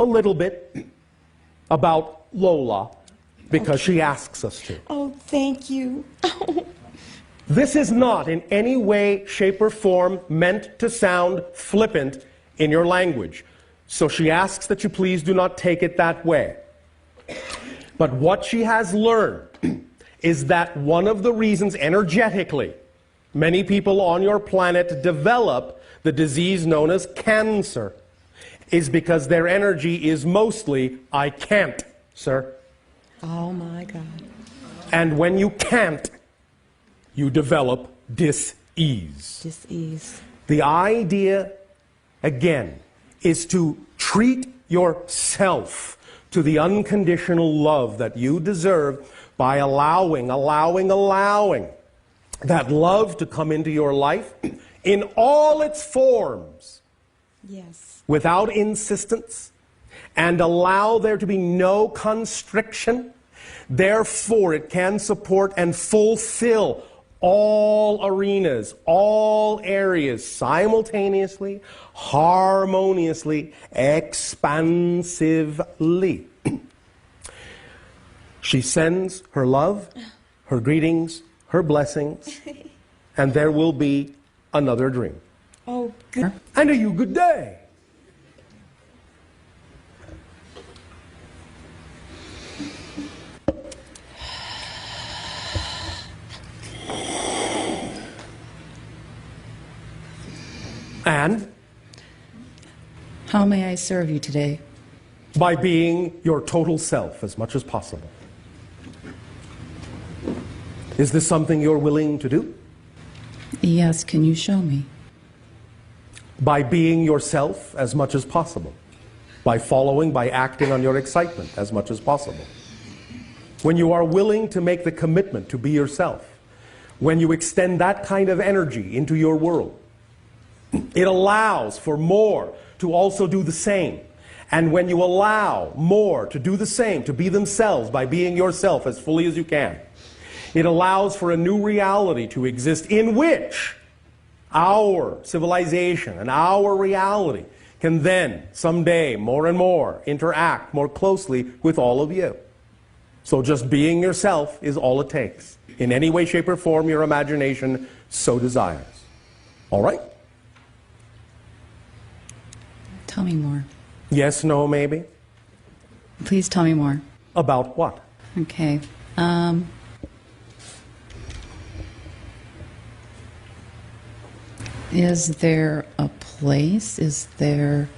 a little bit about Lola because she asks us to. Oh, thank you. This is not in any way, shape, or form meant to sound flippant in your language. So she asks that you please do not take it that way. But what she has learned is that one of the reasons energetically many people on your planet develop the disease known as cancer is because their energy is mostly, I can't, sir. Oh my God. And when you can't, you develop dis-ease. Dis-ease. The idea, again, is to treat yourself to the unconditional love that you deserve by allowing that love to come into your life in all its forms. Yes. Without insistence, and allow there to be no constriction. Therefore, it can support and fulfill all arenas, all areas simultaneously, harmoniously, expansively. She sends her love, her greetings, her blessings, and there will be another dream. Oh, good. And to you, good day. And? How may I serve you today? By being your total self as much as possible. Is this something you're willing to do? Yes, can you show me? By being yourself as much as possible. By following, by acting on your excitement as much as possible. When you are willing to make the commitment to be yourself, when you extend that kind of energy into your world, it allows for more to also do the same. And when you allow more to do the same, to be themselves by being yourself as fully as you can, it allows for a new reality to exist in which our civilization and our reality can then someday more and more interact more closely with all of you. So just being yourself is all it takes. In any way, shape, or form your imagination so desires. All right? Tell me more. Yes, no, maybe? Please tell me more. About what? Okay. Is there a place, is there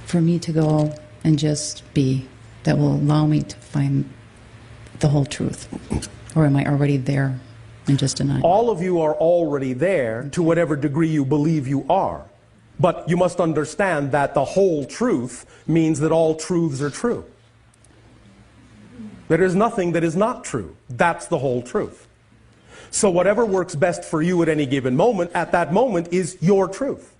for me to go and just be that will allow me to find the whole truth? Or am I already there and just denied? All of you are already there to whatever degree you believe you are. But you must understand that the whole truth means that all truths are true. There is nothing that is not true. That's the whole truth. So whatever works best for you at any given moment, at that moment is your truth.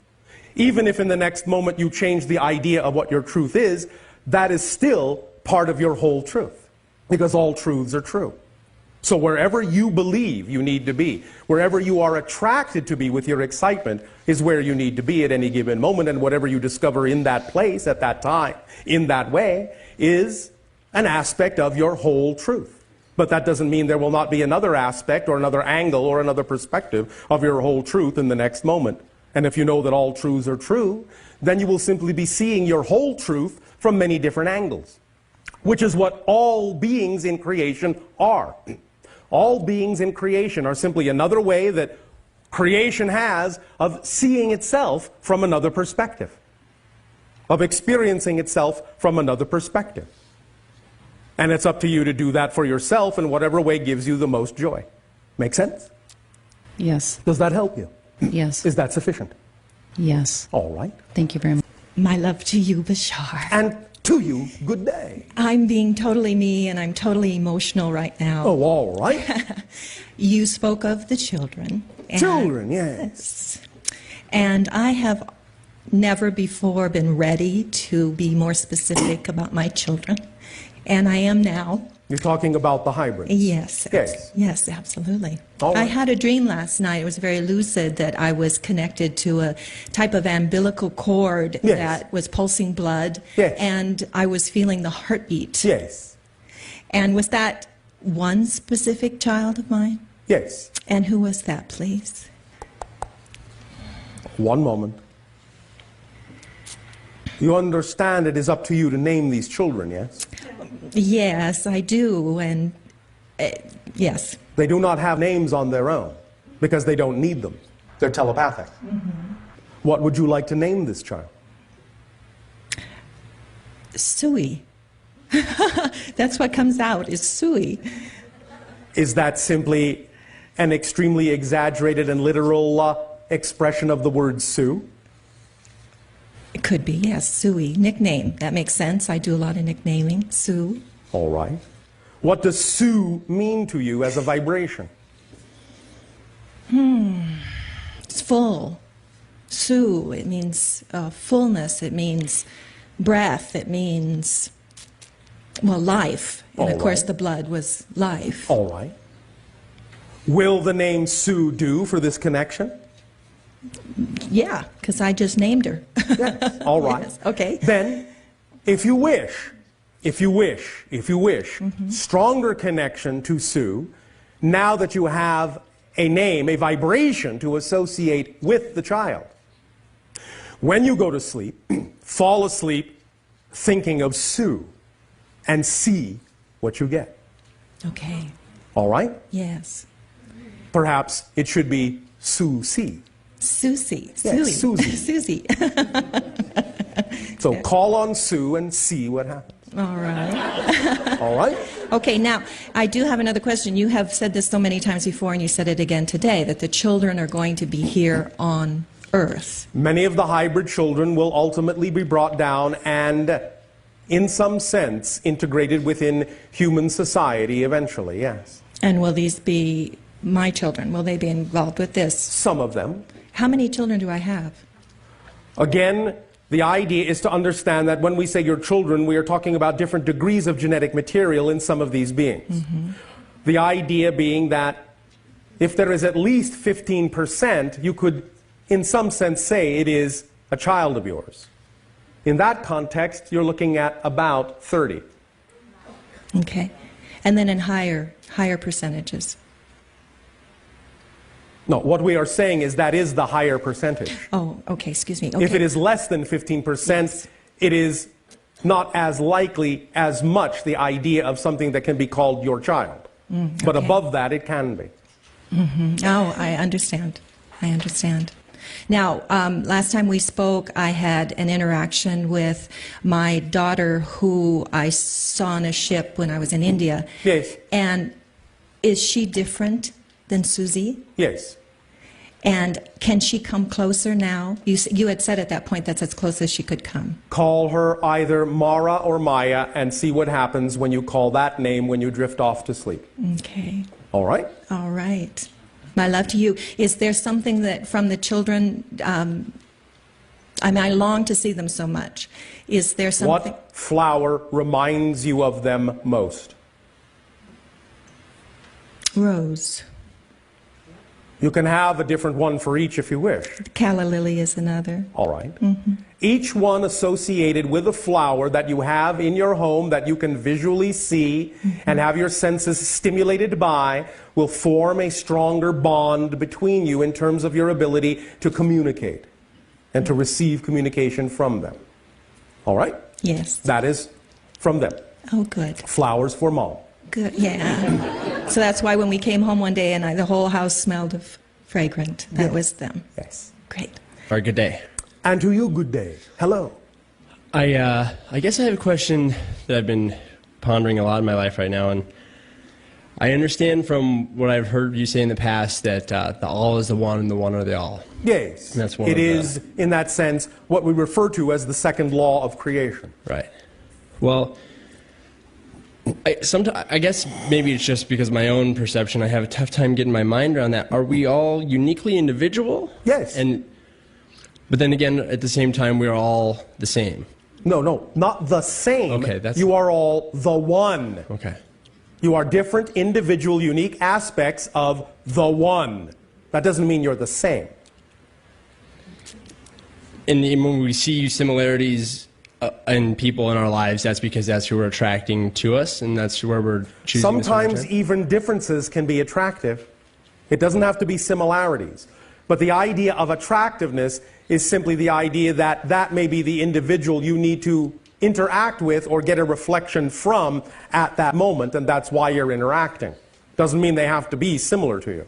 Even if in the next moment you change the idea of what your truth is, that is still part of your whole truth. Because all truths are true. So wherever you believe you need to be, wherever you are attracted to be with your excitement, is where you need to be at any given moment, and whatever you discover in that place, at that time, in that way, is an aspect of your whole truth. But that doesn't mean there will not be another aspect, or another angle, or another perspective of your whole truth in the next moment. And if you know that all truths are true, then you will simply be seeing your whole truth from many different angles. Which is what all beings in creation are. All beings in creation are simply another way that creation has of seeing itself from another perspective. Of experiencing itself from another perspective. And it's up to you to do that for yourself in whatever way gives you the most joy. Make sense? Yes. Does that help you? Yes. Is that sufficient? Yes. All right. Thank you very much. My love to you, Bashar. And to you, good day. I'm being totally me, and I'm totally emotional right now. Oh, all right. You spoke of the children. Children, yes. And I have never before been ready to be more specific about my children. And I am now. You're talking about the hybrids? Yes. Yes. Yes, absolutely. All right. I had a dream last night. It was very lucid that I was connected to a type of umbilical cord Yes. that was pulsing blood. Yes. And I was feeling the heartbeat. Yes. And was that one specific child of mine? Yes. And who was that, please? One moment. You understand it is up to you to name these children, yes? Yes, I do. And yes. They do not have names on their own because they don't need them. They're telepathic. What would you like to name this child? Suey. That's what comes out, is Suey. Is that simply an extremely exaggerated and literal expression of the word Sue? It could be, yes, Suey. Nickname. That makes sense. I do a lot of nicknaming. Sue. All right. What does Sue mean to you as a vibration? It's full. Sue, it means fullness. It means breath. It means, well, life. And of course, the blood was life. All right. Will the name Sue do for this connection? Yeah, because I just named her. Yes. All right. Yes, okay. Then, if you wish, stronger connection to Sue, now that you have a name, a vibration to associate with the child. When you go to sleep, fall asleep thinking of Sue and see what you get. Okay. All right? Yes. Perhaps it should be Suzy. Susie. Yes, Suzy. Susie. So call on Sue and see what happens. All right. All right? Okay, now, I do have another question. You have said this so many times before, and you said it again today, that the children are going to be here on Earth. Many of the hybrid children will ultimately be brought down and, in some sense, integrated within human society eventually, yes. And will these be my children? Will they be involved with this? Some of them. How many children do I have? Again, the idea is to understand that when we say your children, we are talking about different degrees of genetic material in some of these beings. The idea being that if there is at least 15%, you could, in some sense, say it is a child of yours. In that context, you're looking at about 30. Okay. And then in higher percentages? No, what we are saying is that is the higher percentage. Oh, okay, excuse me. Okay. If it is less than 15%, it is not as likely as much the idea of something that can be called your child. But above that, it can be. Oh, I understand. I understand. Now, last time we spoke, I had an interaction with my daughter who I saw on a ship when I was in India. Yes. And is she different than Suzy? Yes. And can she come closer now? You had said at that point that's as close as she could come. Call her either Mara or Maya and see what happens when you call that name when you drift off to sleep. Okay. All right? All right. My love to you. Is there something that from the children, I long to see them so much. Is there something? What flower reminds you of them most? Rose. You can have a different one for each if you wish. Calla lily is another. All right. Each one associated with a flower that you have in your home that you can visually see and have your senses stimulated by will form a stronger bond between you in terms of your ability to communicate and to receive communication from them. All right? Yes. That is from them. Oh, good. Flowers for mom. Good. Yeah. So that's why when we came home one day and the whole house smelled of fragrant, that was them. Yes. Great. All right, good day. And to you, good day. Hello. I guess I have a question that I've been pondering a lot in my life right now, and I understand from what I've heard you say in the past that the all is the one and the one are the all. Yes. And that's one it of the- is, in that sense, what we refer to as the second law of creation. Right. Well, I guess maybe it's just because of my own perception, I have a tough time getting my mind around that. Are we all uniquely individual? Yes. But then again, at the same time, we're all the same. No, not the same. Okay, that's- You are all the one. Okay. You are different, individual, unique aspects of the one. That doesn't mean you're the same. And when we see similarities in people in our lives, that's because that's who we're attracting to us, and that's where we're choosing. Sometimes even differences can be attractive. It doesn't have to be similarities. But the idea of attractiveness is simply the idea that that may be the individual you need to interact with or get a reflection from at that moment, and that's why you're interacting. Doesn't mean they have to be similar to you.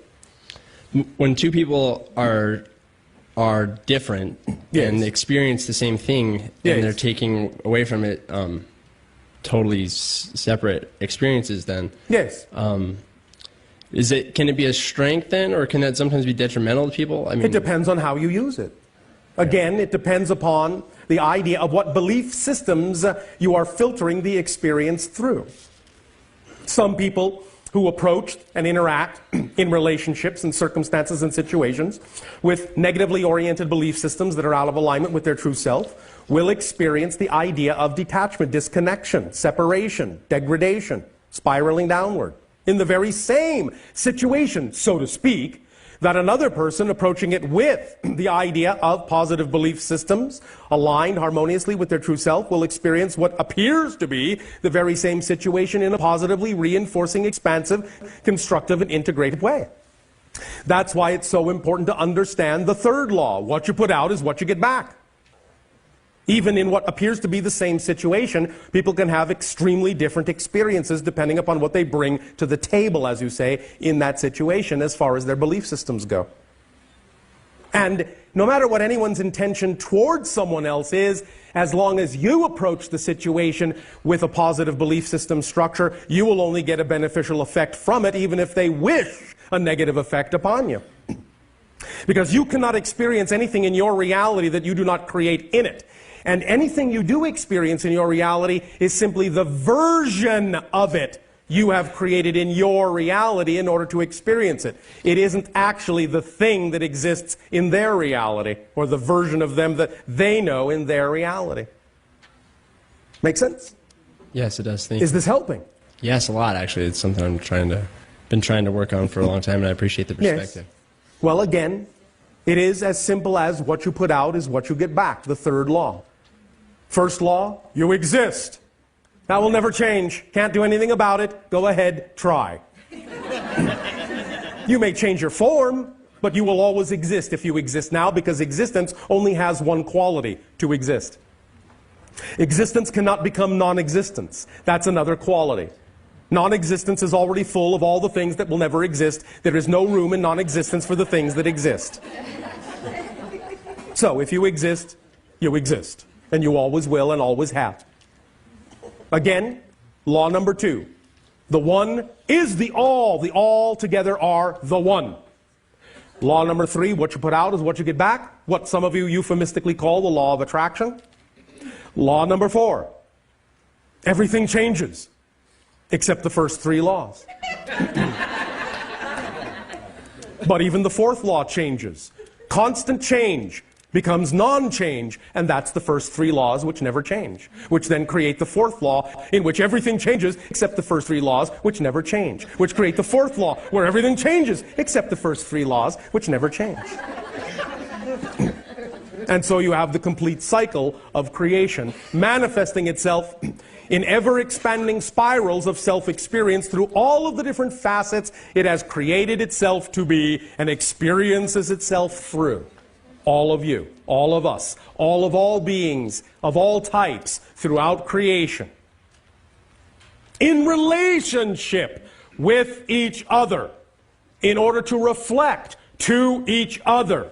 When two people are different and experience the same thing, and they're taking away from it totally separate experiences, then can it be a strength then, or can that sometimes be detrimental to people? I mean, it depends on how you use it. Again, it depends upon the idea of what belief systems you are filtering the experience through. Some people who approach and interact in relationships and circumstances and situations with negatively oriented belief systems that are out of alignment with their true self will experience the idea of detachment, disconnection, separation, degradation, spiraling downward in the very same situation, so to speak, that another person approaching it with the idea of positive belief systems aligned harmoniously with their true self will experience what appears to be the very same situation in a positively reinforcing, expansive, constructive, and integrated way. That's why it's so important to understand the third law. What you put out is what you get back. Even in what appears to be the same situation, people can have extremely different experiences depending upon what they bring to the table, as you say, in that situation as far as their belief systems go. And no matter what anyone's intention towards someone else is, as long as you approach the situation with a positive belief system structure, you will only get a beneficial effect from it, even if they wish a negative effect upon you. Because you cannot experience anything in your reality that you do not create in it. And anything you do experience in your reality is simply the version of it you have created in your reality in order to experience it. It isn't actually the thing that exists in their reality, or the version of them that they know in their reality. Make sense? Yes, it does. Thank you. Is this helping? Yes, a lot, actually. It's something I'm been trying to work on for a long time, and I appreciate the perspective. Yes. Well, again, it is as simple as what you put out is what you get back, the third law. First law, you exist. That will never change. Can't do anything about it. Go ahead, try. You may change your form, but you will always exist if you exist now, because existence only has one quality: to exist. Existence cannot become non-existence. That's another quality. Non-existence is already full of all the things that will never exist. There is no room in non-existence for the things that exist. So if you exist, you exist. And you always will and always have. Again, law number 2. The one is the all. The all together are the one. Law number 3, what you put out is what you get back. What some of you euphemistically call the law of attraction. Law number 4, everything changes except the first 3 laws. But even the 4th law changes. Constant change becomes non-change, and that's the first 3 laws which never change, which then create the 4th law in which everything changes except the first 3 laws which never change, which create the 4th law where everything changes except the first 3 laws which never change. And so you have the complete cycle of creation manifesting itself in ever-expanding spirals of self-experience through all of the different facets it has created itself to be and experiences itself through. All of you, all of us, all of all beings, of all types, throughout creation. In relationship with each other, in order to reflect to each other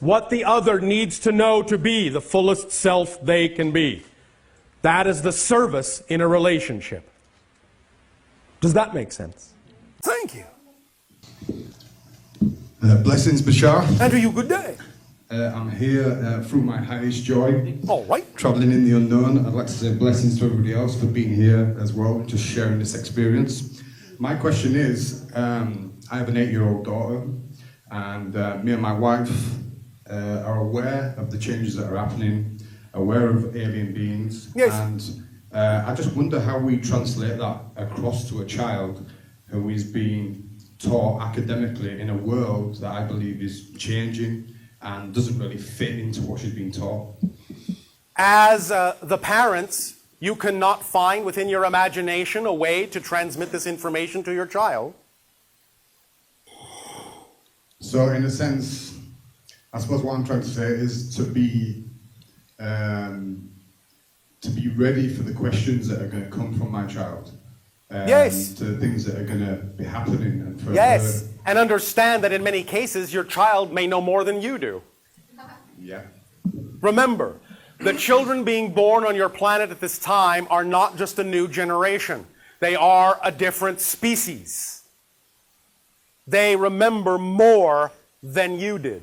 what the other needs to know to be the fullest self they can be. That is the service in a relationship. Does that make sense? Thank you. Blessings, Bashar. And to you, good day. I'm here through my highest joy. All right. Traveling in the unknown. I'd like to say blessings to everybody else for being here as well, just sharing this experience. My question is, I have an 8-year-old daughter, and me and my wife are aware of the changes that are happening, aware of alien beings, yes, and I just wonder how we translate that across to a child who is being taught academically in a world that I believe is changing and doesn't really fit into what she's being taught. As the parents, you cannot find within your imagination a way to transmit this information to your child. So in a sense, I suppose what I'm trying to say is to be ready for the questions that are going to come from my child. Yes. To things that are going to be happening. And for Yes, her, and understand that in many cases your child may know more than you do. yeah. Remember, the children being born on your planet at this time are not just a new generation. They are a different species. They remember more than you did.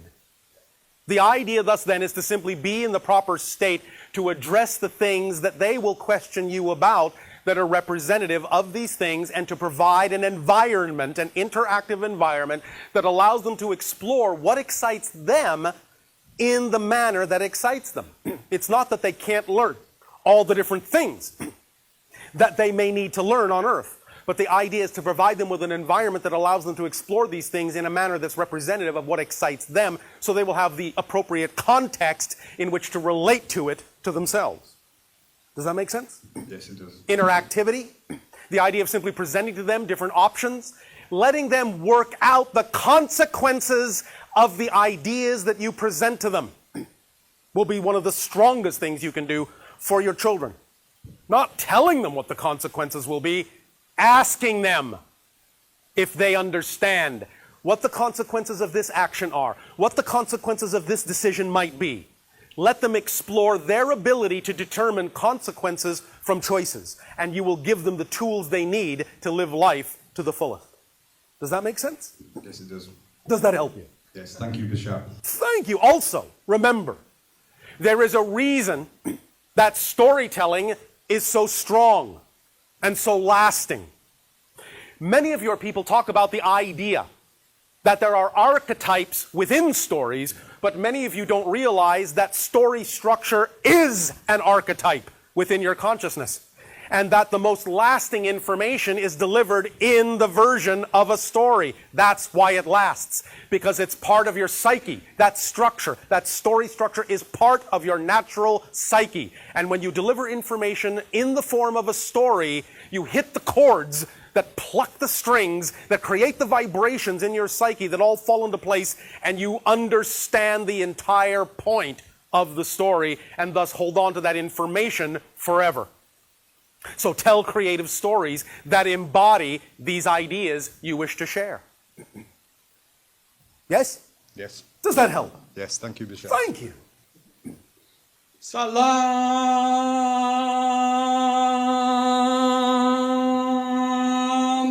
The idea thus then is to simply be in the proper state to address the things that they will question you about that are representative of these things, and to provide an environment, an interactive environment that allows them to explore what excites them in the manner that excites them. It's not that they can't learn all the different things that they may need to learn on Earth, but the idea is to provide them with an environment that allows them to explore these things in a manner that's representative of what excites them, so they will have the appropriate context in which to relate to it to themselves. Does that make sense? Yes, it does. Interactivity, the idea of simply presenting to them different options, letting them work out the consequences of the ideas that you present to them will be one of the strongest things you can do for your children. Not telling them what the consequences will be, asking them if they understand what the consequences of this action are, what the consequences of this decision might be. Let them explore their ability to determine consequences from choices, and you will give them the tools they need to live life to the fullest. Does that make sense? Yes, it does. Does that help you? Yes, thank you, Bashar. Thank you. Also, remember, there is a reason that storytelling is so strong and so lasting. Many of your people talk about the idea that there are archetypes within stories, but many of you don't realize that story structure is an archetype within your consciousness, and that the most lasting information is delivered in the version of a story. That's why it lasts, because it's part of your psyche. That structure, that story structure, is part of your natural psyche. And when you deliver information in the form of a story, you hit the chords that pluck the strings, that create the vibrations in your psyche that all fall into place, and you understand the entire point of the story, and thus hold on to that information forever. So tell creative stories that embody these ideas you wish to share. Yes? Yes. Does that help? Yes, thank you, Bashar. Thank you. Salam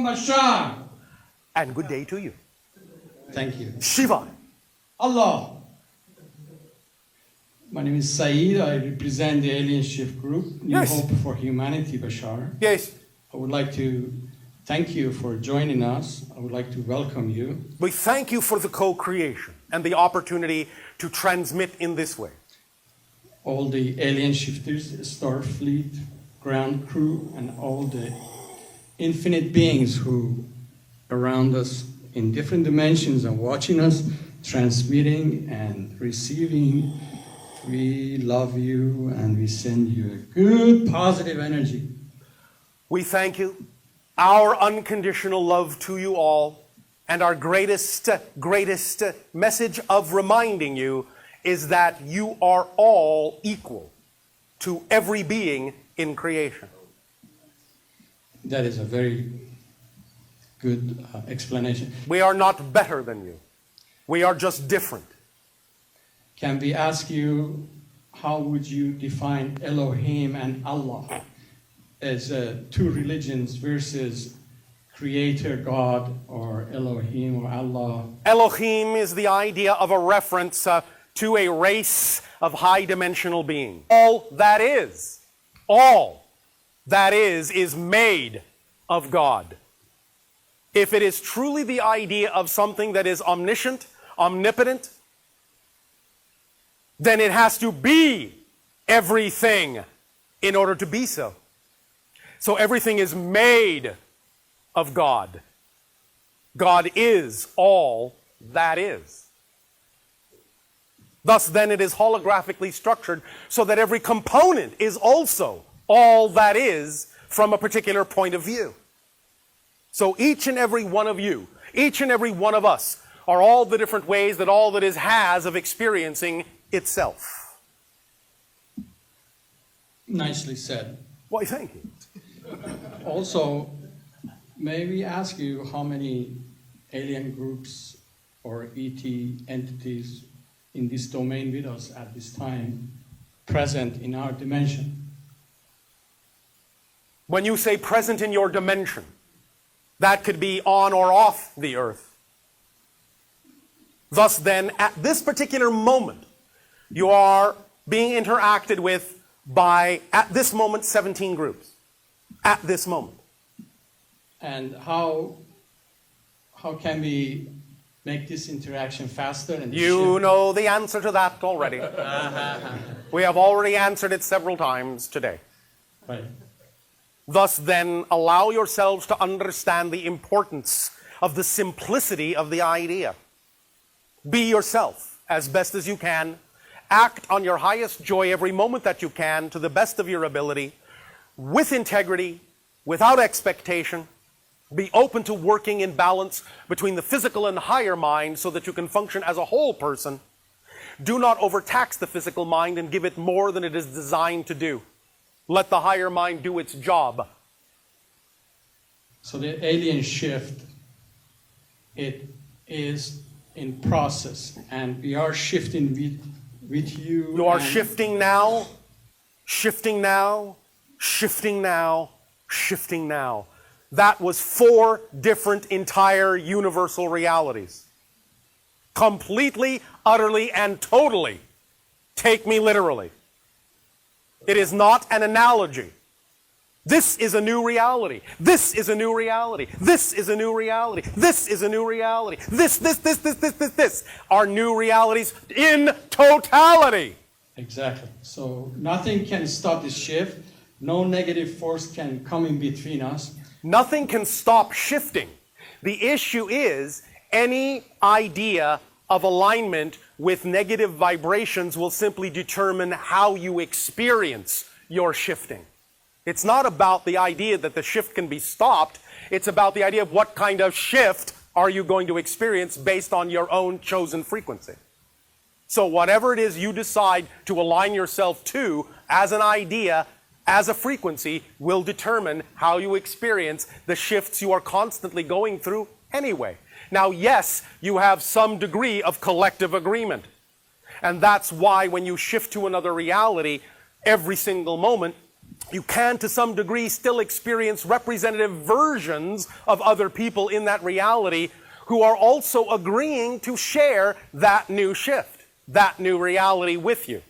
Bashar. And good day to you. Thank you. Shiva. Allah. My name is Saeed. I represent the Alien Shift Group, New Yes. Hope for Humanity, Bashar. Yes. I would like to thank you for joining us. I would like to welcome you. We thank you for the co-creation and the opportunity to transmit in this way. All the alien shifters, Starfleet, ground crew, and all the infinite beings who around us in different dimensions are watching us, transmitting and receiving. We love you and we send you a good positive energy. We thank you. Our unconditional love to you all, and our greatest message of reminding you is that you are all equal to every being in creation. That is a very good explanation. We are not better than you. We are just different. Can we ask you, how would you define Elohim and Allah as two religions versus Creator God or Elohim or Allah? Elohim is the idea of a reference to a race of high-dimensional beings. All that is made of God. If it is truly the idea of something that is omniscient, omnipotent, then it has to be everything in order to be so. So everything is made of God. God is all that is. Thus then it is holographically structured so that every component is also all that is from a particular point of view. So each and every one of you, each and every one of us, are all the different ways that all that is has of experiencing itself. Nicely said. Why, thank you. Also, may we ask you how many alien groups or ET entities in this domain with us at this time present in our dimension? When you say present in your dimension, that could be on or off the earth. Thus then, at this particular moment, you are being interacted with by, at this moment, 17 groups. At this moment. And how can we make this interaction faster? And You know the answer to that already. We have already answered it several times today. Right. Thus then, allow yourselves to understand the importance of the simplicity of the idea. Be yourself as best as you can. Act on your highest joy every moment that you can to the best of your ability, with integrity, without expectation. Be open to working in balance between the physical and higher mind so that you can function as a whole person. Do not overtax the physical mind and give it more than it is designed to do. Let the higher mind do its job. So the alien shift, it is in process, and we are shifting with you. You are shifting now, shifting now, shifting now, shifting now. That was 4 different entire universal realities. Completely, utterly, and totally. Take me literally. It is not an analogy. This is a new reality. This is a new reality. This is a new reality. This is a new reality. This are new realities in totality. Exactly. So nothing can stop this shift. No negative force can come in between us. Nothing can stop shifting. The issue is any idea of alignment with negative vibrations will simply determine how you experience your shifting. It's not about the idea that the shift can be stopped. It's about the idea of what kind of shift are you going to experience based on your own chosen frequency. So whatever it is you decide to align yourself to as an idea, as a frequency, will determine how you experience the shifts you are constantly going through anyway. Now, yes, you have some degree of collective agreement. And that's why when you shift to another reality, every single moment, you can, to some degree, still experience representative versions of other people in that reality who are also agreeing to share that new shift, that new reality with you.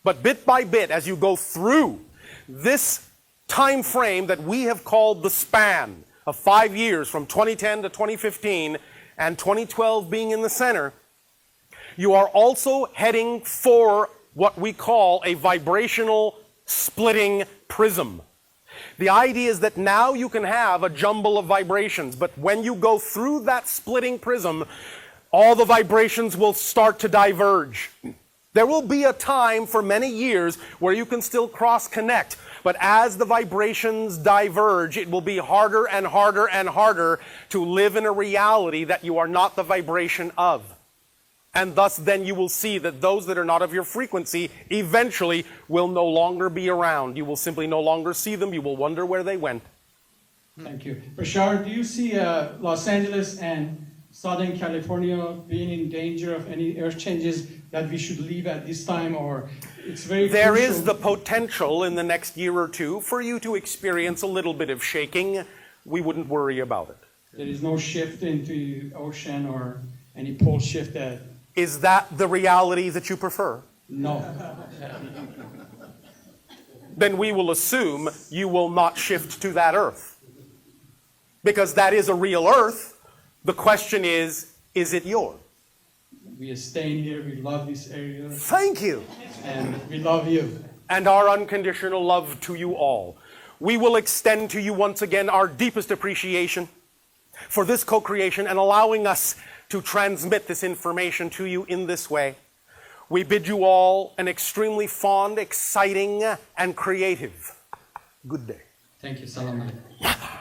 But bit by bit, as you go through this time frame that we have called the span of 5 years, from 2010 to 2015, and 2012 being in the center, you are also heading for what we call a vibrational splitting prism. The idea is that now you can have a jumble of vibrations, but when you go through that splitting prism, all the vibrations will start to diverge. There will be a time for many years where you can still cross-connect, but as the vibrations diverge, it will be harder and harder and harder to live in a reality that you are not the vibration of. And thus then you will see that those that are not of your frequency eventually will no longer be around. You will simply no longer see them. You will wonder where they went. Thank you. Bashar, do you see Los Angeles and Southern California being in danger of any earth changes that we should leave at this time, or it's very There crucial? is the potential in the next year or two for you to experience a little bit of shaking. We wouldn't worry about it. There is no shift into ocean or any pole shift that... Is that the reality that you prefer? No. Then we will assume you will not shift to that earth. Because that is a real earth. The question is it yours? We are staying here. We love this area. Thank you. And we love you. And our unconditional love to you all. we will extend to you once again our deepest appreciation for this co-creation and allowing us to transmit this information to you in this way. We bid you all an extremely fond, exciting, and creative good day. Thank you. Salam alaikum.